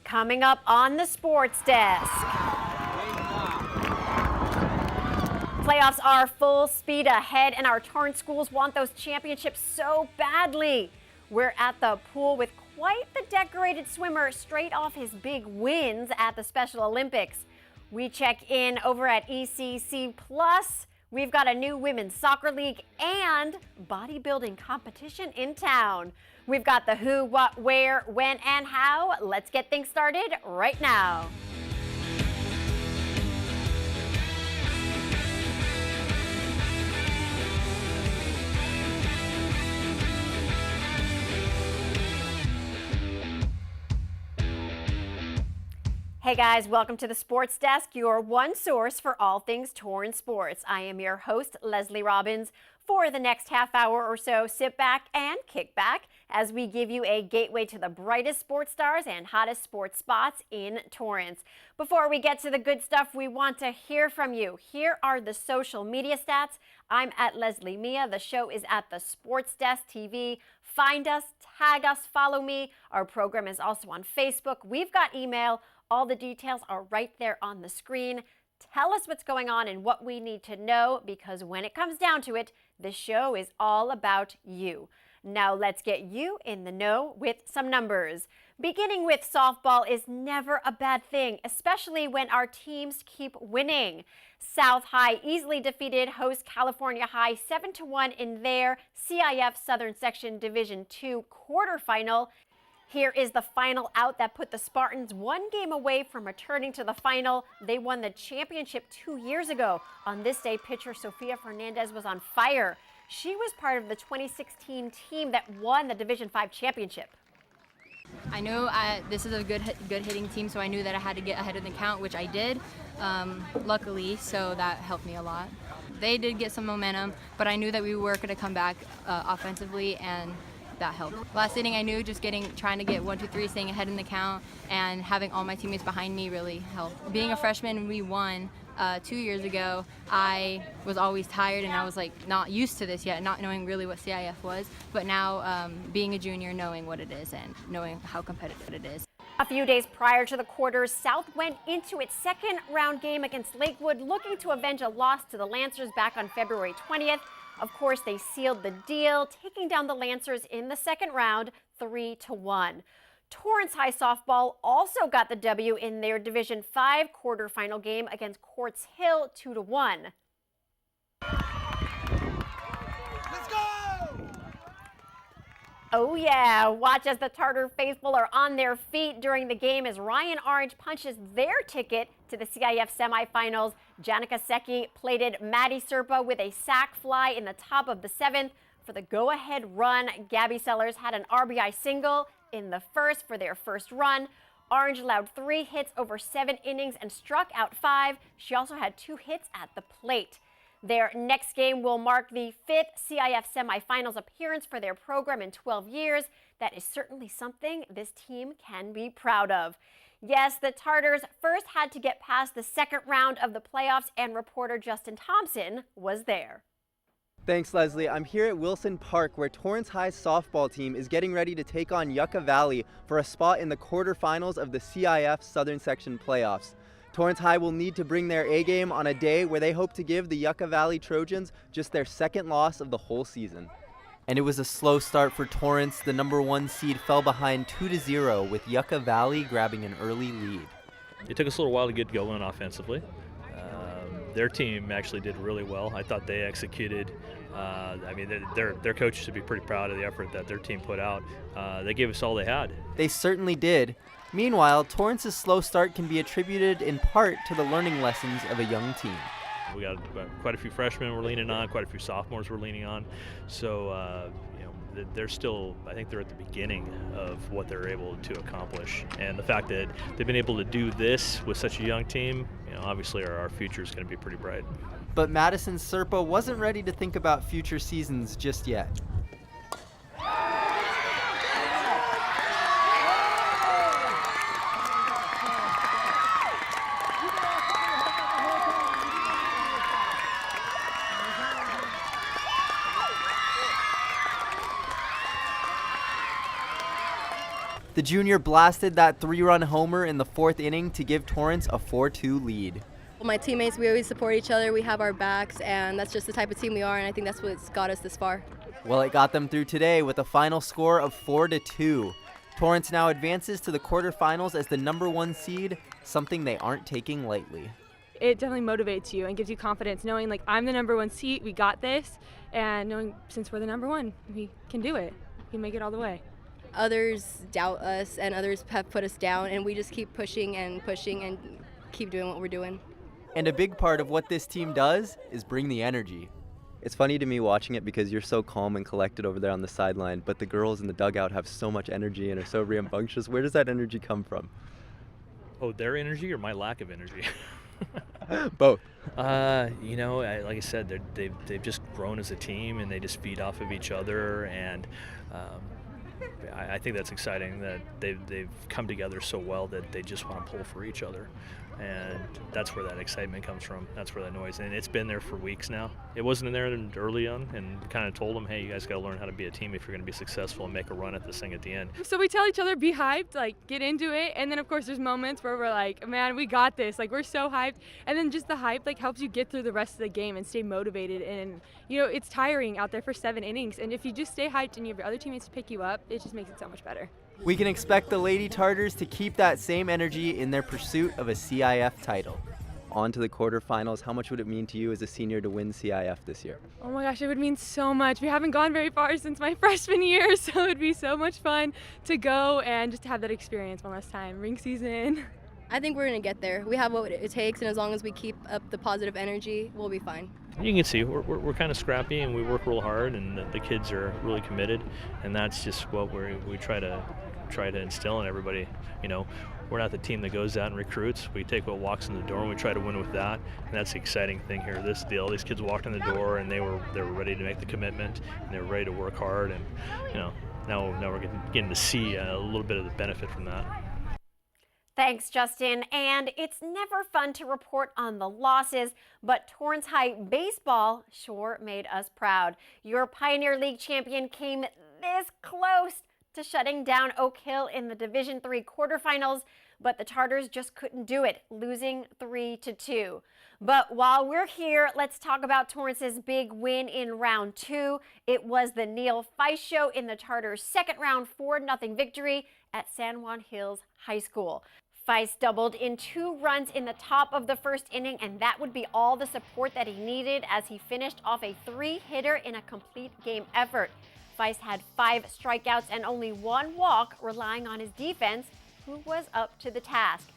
Coming up on the Sports Desk. Playoffs are full speed ahead, and our Torrance schools want those championships so badly. We're at the pool with quite the decorated swimmer straight off his big wins at the Special Olympics. We check in over at ECC Plus. We've got a new women's soccer league and bodybuilding competition in town. We've got the who, what, where, when, and how. Let's get things started right now. Hey guys, welcome to the Sports Desk, your one source for all things Torrance sports. I am your host, Lesley Robins. For the next half hour or so, sit back and kick back as we give you a gateway to the brightest sports stars and hottest sports spots in Torrance. Before we get to the good stuff, we want to hear from you. Here are the social media stats. I'm at Lesley Mia. The show is at the Sports Desk TV. Find us, tag us, follow me. Our program is also on Facebook. We've got email. All the details are right there on the screen. Tell us what's going on and what we need to know, because when it comes down to it, the show is all about you. Now let's get you in the know with some numbers. Beginning with softball is never a bad thing, especially when our teams keep winning. South High easily defeated host California High 7-1 in their CIF Southern Section Division II quarterfinal. Here is the final out that put the Spartans one game away from returning to the final. They won the championship 2 years ago. On this day, pitcher Sophia Fernandez was on fire. She was part of the 2016 team that won the Division V championship. I knew this is a good hitting team, so I knew that I had to get ahead of the count, which I did, luckily, so that helped me a lot. They did get some momentum, but I knew that we were going to come back offensively, and that helped. Last inning, I knew just trying to get 1, 2, 3, staying ahead in the count, and having all my teammates behind me really helped. Being a freshman, we won 2 years ago. I was always tired, and I was not used to this yet, not knowing really what CIF was. But now, being a junior, knowing what it is and knowing how competitive it is. A few days prior to the quarters, South went into its second round game against Lakewood, looking to avenge a loss to the Lancers back on February 20th. Of course, they sealed the deal, taking down the Lancers in the second round 3-1. Torrance High softball also got the W in their Division V quarterfinal game against Quartz Hill 2-1. Let's go! Oh yeah, watch as the Tartar faithful are on their feet during the game as Ryann Orange punches their ticket to the CIF semifinals. Janica Secchi plated Maddie Serpa with a sac fly in the top of the 7th. For the go-ahead run, Gabby Sellers had an RBI single in the first for their first run. Orange allowed 3 hits over 7 innings and struck out 5. She also had 2 hits at the plate. Their next game will mark the 5th CIF semifinals appearance for their program in 12 years. That is certainly something this team can be proud of. Yes, the Tartars first had to get past the second round of the playoffs, and reporter Justin Thompson was there. Thanks, Leslie. I'm here at Wilson Park, where Torrance High's softball team is getting ready to take on Yucca Valley for a spot in the quarterfinals of the CIF Southern Section Playoffs. Torrance High will need to bring their A-game on a day where they hope to give the Yucca Valley Trojans just their second loss of the whole season. And it was a slow start for Torrance. The number 1 seed fell behind 2-0 with Yucca Valley grabbing an early lead. It took us a little while to get going offensively. Their team actually did really well. I thought they executed. Their coaches should be pretty proud of the effort that their team put out. They gave us all they had. They certainly did. Meanwhile, Torrance's slow start can be attributed in part to the learning lessons of a young team. We got quite a few freshmen we're leaning on, quite a few sophomores we're leaning on. So, they're still, I think they're at the beginning of what they're able to accomplish. And the fact that they've been able to do this with such a young team, obviously our future is going to be pretty bright. But Madison Serpa wasn't ready to think about future seasons just yet. The junior blasted that 3-run homer in the 4th inning to give Torrance a 4-2 lead. My teammates, we always support each other, we have our backs, and that's just the type of team we are, and I think that's what's got us this far. Well, it got them through today with a final score of 4-2. Torrance now advances to the quarterfinals as the #1 seed, something they aren't taking lightly. It definitely motivates you and gives you confidence knowing like I'm the #1 seed, we got this, and knowing since we're the #1, we can do it. We can make it all the way. Others doubt us and others have put us down, and we just keep pushing and keep doing what we're doing. And a big part of what this team does is bring the energy. It's funny to me watching it because you're so calm and collected over there on the sideline, but the girls in the dugout have so much energy and are so rambunctious. Where does that energy come from? Oh, their energy or my lack of energy? Both. You know, like I said, they've just grown as a team and they just feed off of each other, and I think that's exciting that they've come together so well that they just want to pull for each other. And that's where that excitement comes from. That's where that noise, and it's been there for weeks now. It wasn't in there early on, and kind of told them, hey, you guys got to learn how to be a team if you're going to be successful and make a run at this thing at the end. So we tell each other, be hyped, like get into it, and then of course there's moments where we're like, man, we got this, like we're so hyped, and then just the hype like helps you get through the rest of the game and stay motivated. And you know, it's tiring out there for 7 innings, and if you just stay hyped and you have your other teammates to pick you up, it just makes it so much better. We can expect the Lady Tartars to keep that same energy in their pursuit of a CIF title. On to the quarterfinals. How much would it mean to you as a senior to win CIF this year? Oh my gosh, it would mean so much. We haven't gone very far since my freshman year, so it would be so much fun to go and just to have that experience one last time. Ring season. I think we're going to get there. We have what it takes, and as long as we keep up the positive energy, we'll be fine. You can see we're kind of scrappy and we work real hard, and the kids are really committed, and that's just what we try to instill in everybody. You know, we're not the team that goes out and recruits. We take what walks in the door and we try to win with that, and that's the exciting thing here. This deal, these kids walked in the door and they were ready to make the commitment, and they were ready to work hard, and you know, now we're getting to see a little bit of the benefit from that. Thanks, Justin. And it's never fun to report on the losses, but Torrance High baseball sure made us proud. Your Pioneer League champion came this close to shutting down Oak Hill in the Division III quarterfinals, but the Tartars just couldn't do it, losing 3-2. But while we're here, let's talk about Torrance's big win in round 2. It was the Neil Feist Show in the Tartars' second round 4-0 victory at San Juan Hills High School. Feist doubled in 2 runs in the top of the first inning, and that would be all the support that he needed as he finished off a 3-hitter in a complete game effort. Feist had 5 strikeouts and only 1 walk, relying on his defense, who was up to the task.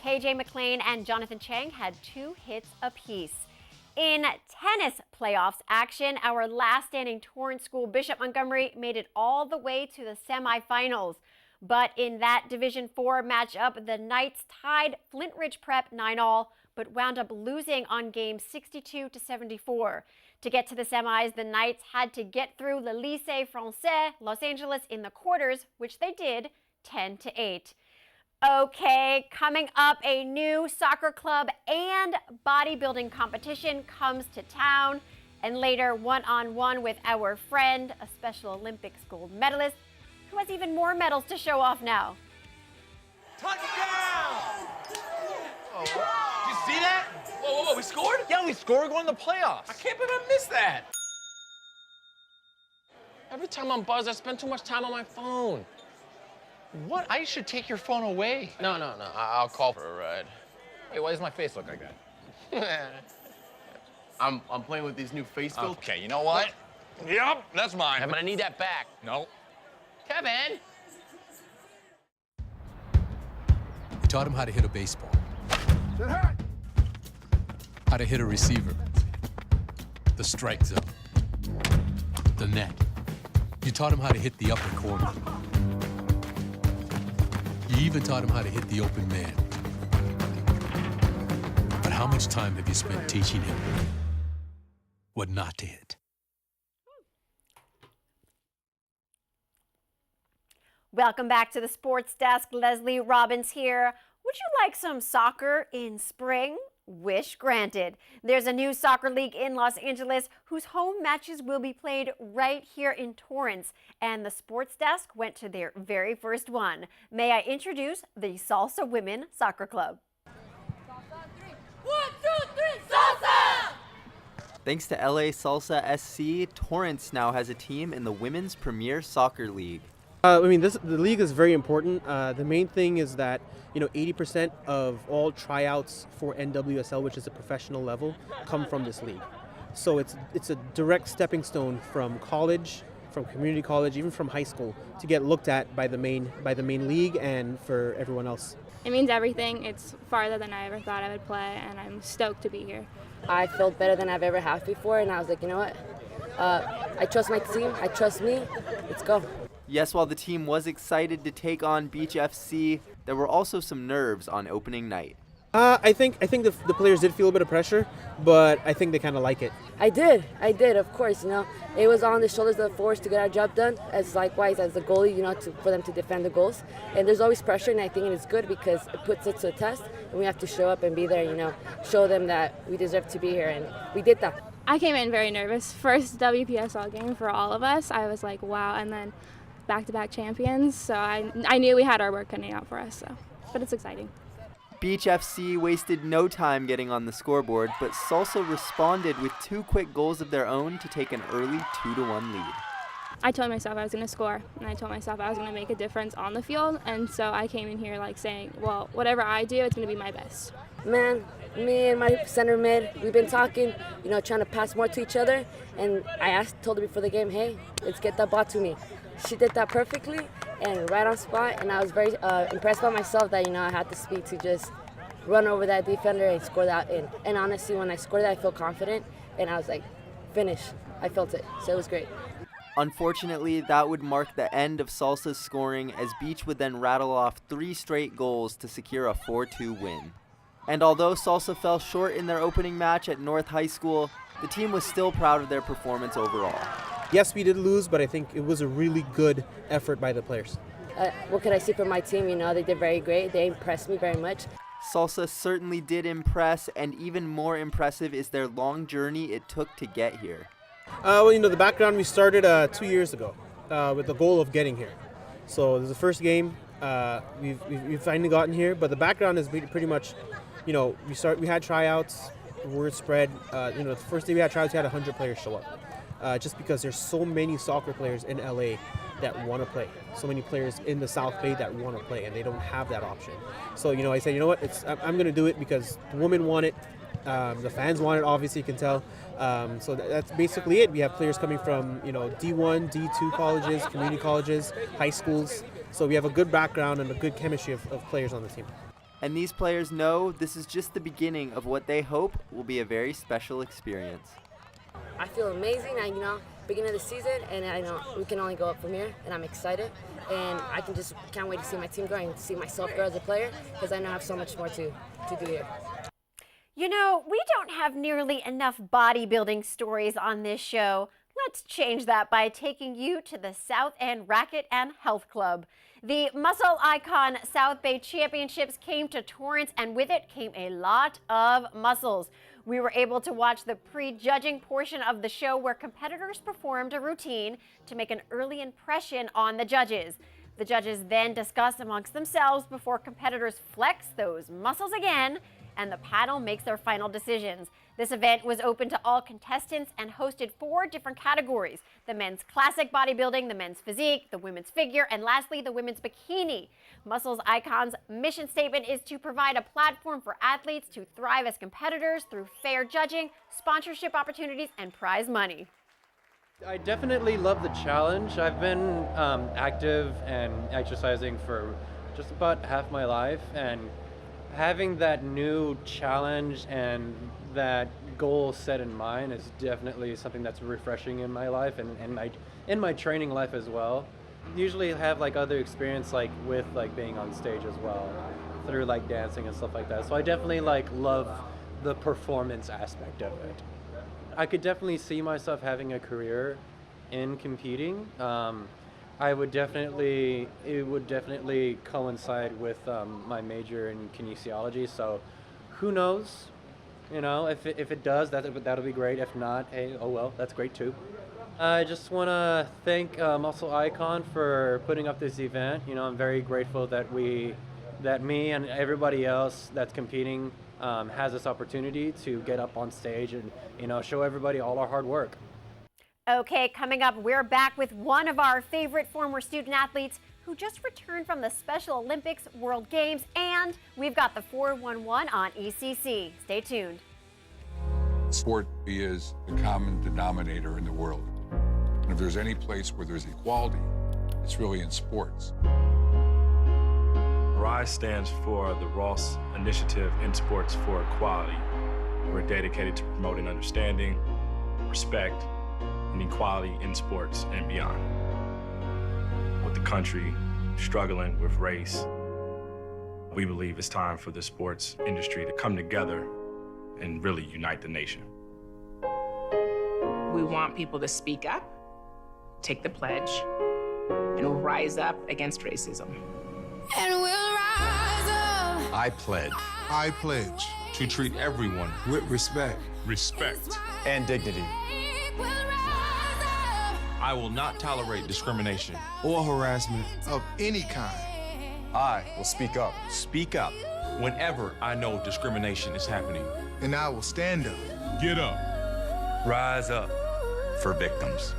KJ McLean and Jonathan Chang had 2 hits apiece. In tennis playoffs action, our last standing Torrance school, Bishop Montgomery, made it all the way to the semifinals. But in that Division IV matchup, the Knights tied Flint Ridge Prep 9-all, but wound up losing on game 62-74. To get to the semis, the Knights had to get through Le Lycée Français Los Angeles in the quarters, which they did 10-8. Okay, coming up, a new soccer club and bodybuilding competition comes to town. And later, one-on-one with our friend, a Special Olympics gold medalist, who has even more medals to show off now. Touchdown! Oh, did you see that? Whoa, we scored? Yeah, we scored. We're going to the playoffs. I can't believe I missed that. Every time I'm buzzed, I spend too much time on my phone. What? I should take your phone away. No. I'll call for a ride. Hey, why does my face look like that? I'm playing with these new face filters. Okay, you know what? Yep, that's mine. But I need that back. No. Kevin! We taught him how to hit a baseball, how to hit a receiver, the strike zone, the net. You taught him how to hit the upper corner. You even taught him how to hit the open man. But how much time have you spent teaching him what not to hit? Welcome back to the Sports Desk. Lesley Robins here. Would you like some soccer in spring? Wish granted. There's a new soccer league in Los Angeles whose home matches will be played right here in Torrance, and the Sports Desk went to their very first one. May I introduce the Salsa Women Soccer Club. Salsa 3. 1, 2, 3, Salsa! Thanks to LA Salsa SC, Torrance now has a team in the Women's Premier Soccer League. The league is very important. The main thing is that 80% of all tryouts for NWSL, which is a professional level, come from this league. So it's a direct stepping stone from college, from community college, even from high school, to get looked at by the main league and for everyone else. It means everything. It's farther than I ever thought I would play, and I'm stoked to be here. I felt better than I've ever had before, and I was like, you know what? I trust my team. I trust me. Let's go. Yes, while the team was excited to take on Beach FC, there were also some nerves on opening night. I think the players did feel a bit of pressure, but I think they kind of like it. I did, of course. It was on the shoulders of the forwards to get our job done, as likewise as the goalie, for them to defend the goals. And there's always pressure, and I think it's good because it puts it to a test, and we have to show up and be there, show them that we deserve to be here, and we did that. I came in very nervous. First WPSL game for all of us. I was like, wow, and then back-to-back champions, so I knew we had our work cutting out for us, but it's exciting. Beach FC wasted no time getting on the scoreboard, but Salsa responded with 2 quick goals of their own to take an early 2-1 lead. I told myself I was going to score, and I told myself I was going to make a difference on the field, and so I came in here saying, well, whatever I do, it's going to be my best. Man, me and my center mid, we've been talking, trying to pass more to each other, and I told her before the game, hey, let's get that ball to me. She did that perfectly and right on spot, and I was very impressed by myself that I had the speed to just run over that defender and score that in. And honestly, when I scored that, I feel confident, and I was like, finish. I felt it, so it was great. Unfortunately, that would mark the end of Salsa's scoring, as Beach would then rattle off 3 straight goals to secure a 4-2 win. And although Salsa fell short in their opening match at North High School, the team was still proud of their performance overall. Yes, we did lose, but I think it was a really good effort by the players. What could I see from my team? They did very great. They impressed me very much. Salsa certainly did impress, and even more impressive is their long journey it took to get here. The background, we started 2 years ago with the goal of getting here. So this is the first game. We've finally gotten here, but the background is pretty much, we had tryouts, word spread. The first day we had tryouts, we had 100 players show up. Just because there's so many soccer players in LA that want to play. So many players in the South Bay that want to play, and they don't have that option. So, I said, I'm going to do it because the women want it. The fans want it, obviously, you can tell. So that's basically it. We have players coming from, D1, D2 colleges, community colleges, high schools. So we have a good background and a good chemistry of players on the team. And these players know this is just the beginning of what they hope will be a very special experience. I feel amazing. Beginning of the season, and I know we can only go up from here, and I'm excited. And I can't wait to see my team grow and see myself grow as a player, because I know I have so much more to do here. We don't have nearly enough bodybuilding stories on this show. Let's change that by taking you to the South End Racket and Health Club. The Muscle Icon South Bay Championships came to Torrance, and with it came a lot of muscles. We were able to watch the pre-judging portion of the show where competitors performed a routine to make an early impression on the judges. The judges then discuss amongst themselves before competitors flex those muscles again, and the panel makes their final decisions. This event was open to all contestants and hosted 4 different categories: the men's classic bodybuilding, the men's physique, the women's figure, and lastly, the women's bikini. Muscles Icon's mission statement is to provide a platform for athletes to thrive as competitors through fair judging, sponsorship opportunities, and prize money. I definitely love the challenge. I've been active and exercising for just about half my life, and having that new challenge and that goal set in mind is definitely something that's refreshing in my life and in my training life as well. Usually have other experience with being on stage as well through dancing and stuff like that. So I definitely love the performance aspect of it. I could definitely see myself having a career in competing. It would definitely coincide with my major in kinesiology. So who knows? You know, if it does, that'll be great. If not, hey, oh well, that's great too. I just want to thank Muscle Icon for putting up this event. You know, I'm very grateful that me and everybody else that's competing has this opportunity to get up on stage and, you know, show everybody all our hard work. Okay, coming up, we're back with one of our favorite former student athletes who just returned from the Special Olympics, World Games, and we've got the 411 on ECC. Stay tuned. Sport is the common denominator in the world. And if there's any place where there's equality, it's really in sports. RISE stands for the Ross Initiative in Sports for Equality. We're dedicated to promoting understanding, respect, and equality in sports and beyond. With the country struggling with race, we believe it's time for the sports industry to come together and really unite the nation. We want people to speak up, take the pledge, and rise up against racism. And we'll rise up. I pledge. I pledge To treat everyone with respect. and dignity. We'll rise up. I will not tolerate discrimination. or harassment of any kind. I will speak up. Speak up whenever I know discrimination is happening. And I will stand up. Get up. Rise up for victims.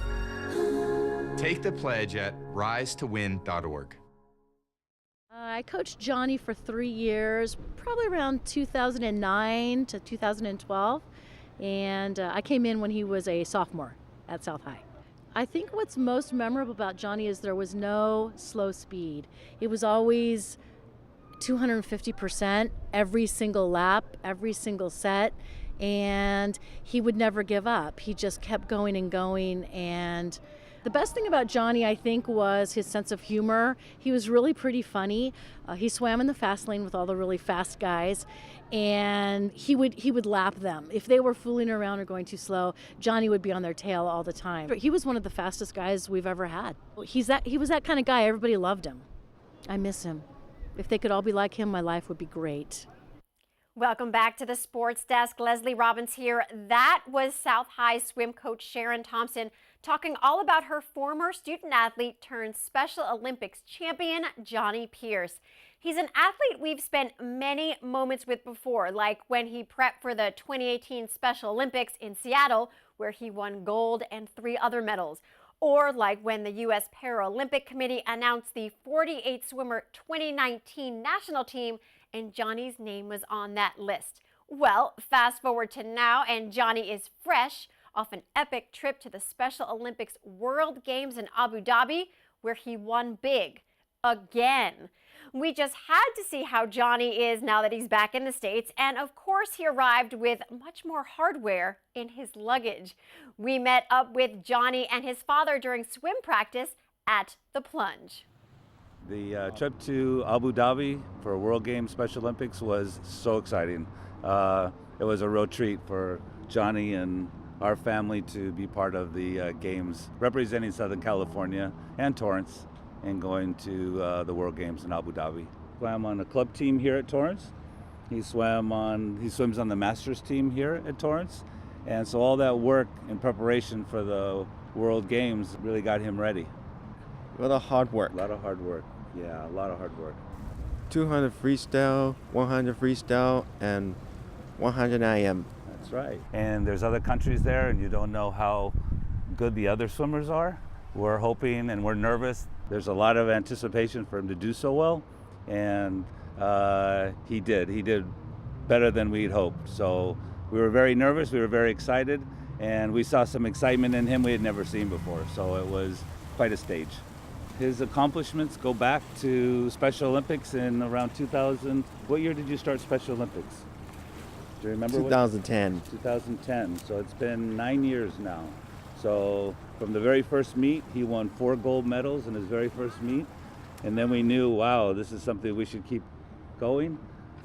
Take the pledge at risetowin.org. I coached Johnny for 3 years, probably around 2009 to 2012, and I came in when he was a sophomore at South High. I think what's most memorable about Johnny is there was no slow speed. It was always 250% every single lap, every single set, and he would never give up. He just kept going and going, and the best thing about Johnny, I think, was his sense of humor. He was really pretty funny. He swam in the fast lane with all the really fast guys, and he would lap them. If they were fooling around or going too slow, Johnny would be on their tail all the time. But he was one of the fastest guys we've ever had. He was that kind of guy. Everybody loved him. I miss him. If they could all be like him, my life would be great. Welcome back to the Sports Desk. Lesley Robins here. That was South High swim coach Sharon Thompson talking all about her former student athlete turned Special Olympics champion, Johnny Pearce. He's an athlete we've spent many moments with before, like when he prepped for the 2018 Special Olympics in Seattle, where he won gold and 3 other medals. Or like when the U.S. Paralympic Committee announced the 48-swimmer 2019 national team, and Johnny's name was on that list. Well, fast forward to now, and Johnny is fresh off an epic trip to the Special Olympics World Games in Abu Dhabi, where he won big again. We just had to see how Johnny is now that he's back in the States, and of course he arrived with much more hardware in his luggage. We met up with Johnny and his father during swim practice at the plunge. The trip to Abu Dhabi for World Games Special Olympics was so exciting. It was a real treat for Johnny and our family to be part of the games representing Southern California and Torrance and going to the World Games in Abu Dhabi. Swam on a club team here at Torrance. He swims on the Masters team here at Torrance. And so all that work in preparation for the World Games really got him ready. A lot of hard work. A lot of hard work. Yeah, a lot of hard work. 200 freestyle, 100 freestyle, and 100 IM. That's right. And there's other countries there, and you don't know how good the other swimmers are. We're hoping and we're nervous. There's a lot of anticipation for him to do so well, and he did. He did better than we'd hoped. So we were very nervous, we were very excited, and we saw some excitement in him we had never seen before. So it was quite a stage. His accomplishments go back to Special Olympics in around 2000. What year did you start Special Olympics? Do you remember? 2010. 2010. So it's been 9 years now. So from the very first meet, he won 4 gold medals in his very first meet. And then we knew, wow, this is something we should keep going.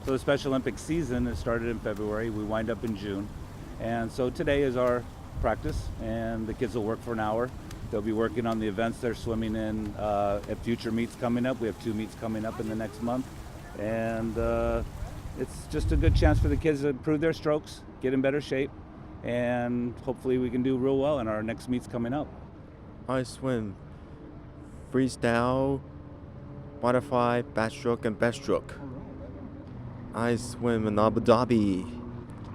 So the Special Olympics season, it started in February. We wind up in June. And so today is our practice, and the kids will work for an hour. They'll be working on the events they're swimming in at future meets coming up. We have 2 meets coming up in the next month. And it's just a good chance for the kids to improve their strokes, get in better shape, and hopefully we can do real well in our next meets coming up. I swim freestyle, butterfly, backstroke, and breaststroke. I swim in Abu Dhabi.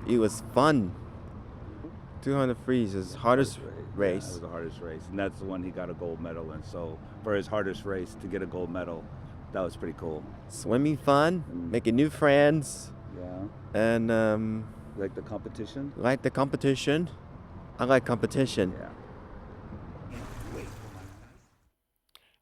It was fun. 200 frees is hardest race. That was the hardest race, and that's the one he got a gold medal in. So for his hardest race to get a gold medal, that was pretty cool. Swimming fun, making new friends. Yeah. And like the competition? Like the competition. I like competition. Yeah.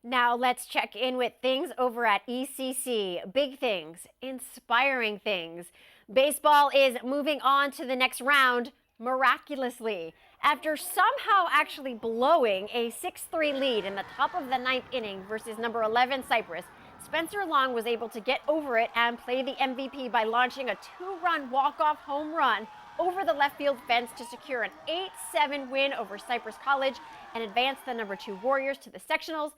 Now let's check in with things over at ECC. Big things, inspiring things. Baseball is moving on to the next round miraculously. After somehow actually blowing a 6-3 lead in the top of the 9th inning versus number 11 Cypress, Spencer Long was able to get over it and play the MVP by launching a 2-run walk-off home run over the left field fence to secure an 8-7 win over Cypress College and advance the number 2 Warriors to the sectionals.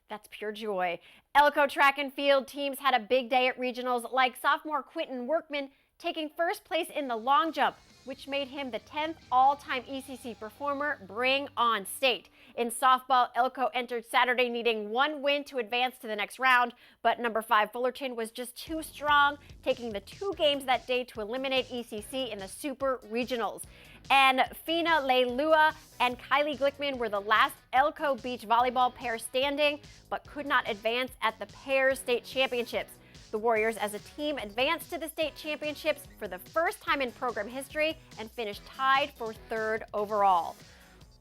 That's pure joy. Elko track and field teams had a big day at regionals, like sophomore Quentin Workman taking first place in the long jump, which made him the 10th all-time ECC performer. Bring on state. In softball, Elko entered Saturday needing 1 win to advance to the next round, but number 5 Fullerton was just too strong, taking the 2 games that day to eliminate ECC in the Super Regionals. And Fina Leilua and Kylie Glickman were the last Elko beach volleyball pair standing, but could not advance at the pairs state championships. The Warriors as a team advanced to the state championships for the first time in program history and finished tied for 3rd overall.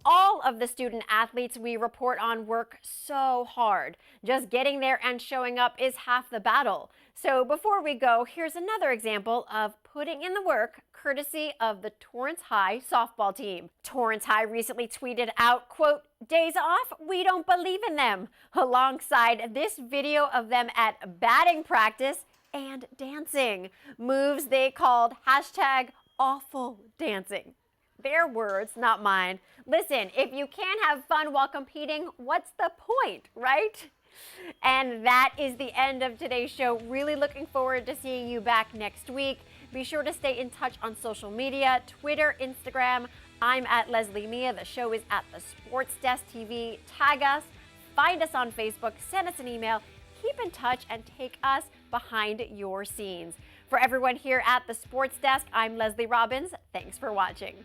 All of the student athletes we report on work so hard. Just getting there and showing up is half the battle. So before we go, here's another example of putting in the work, courtesy of the Torrance High softball team. Torrance High recently tweeted out, quote, "Days off? We don't believe in them," alongside this video of them at batting practice and dancing. Moves they called #awful-dancing. Their words, not mine. Listen, if you can't have fun while competing, what's the point, right? And that is the end of today's show. Really looking forward to seeing you back next week. Be sure to stay in touch on social media, Twitter, Instagram. I'm at Lesley Mia. The show is at the SportsDesk TV. Tag us, find us on Facebook, send us an email, keep in touch, and take us behind your scenes. For everyone here at the Sports Desk, I'm Lesley Robins. Thanks for watching.